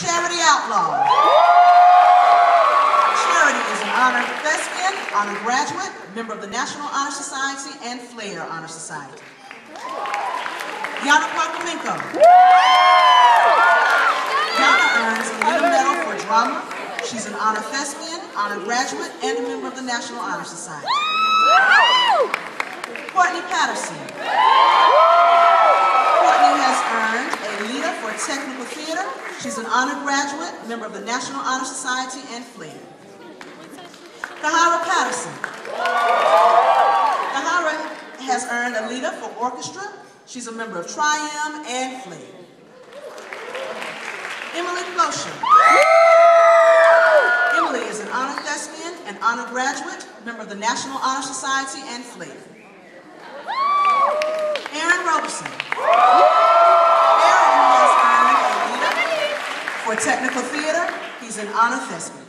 Charity Outlaw. Charity is an honor thespian, honor graduate, member of the National Honor Society and Flair Honor Society. Yana Parkamenko. Yana earns a Little Medal for drama. She's an honor thespian, honor graduate, and a member of the National Honor Society. Courtney Patterson. Courtney has earned a Leader for Technical Theater. She's an honor graduate, member of the National Honor Society and Flair. Kahara Patterson. Kahara has earned a Leader for Orchestra. She's a member of Tri-M and Flair. Emily Floschen. Emily is an honor thespian and honor graduate, member of the National Honor Society and Flair. Aaron Roberson. Aaron has earned a Leader for Technical Theater. He's an honor thespian.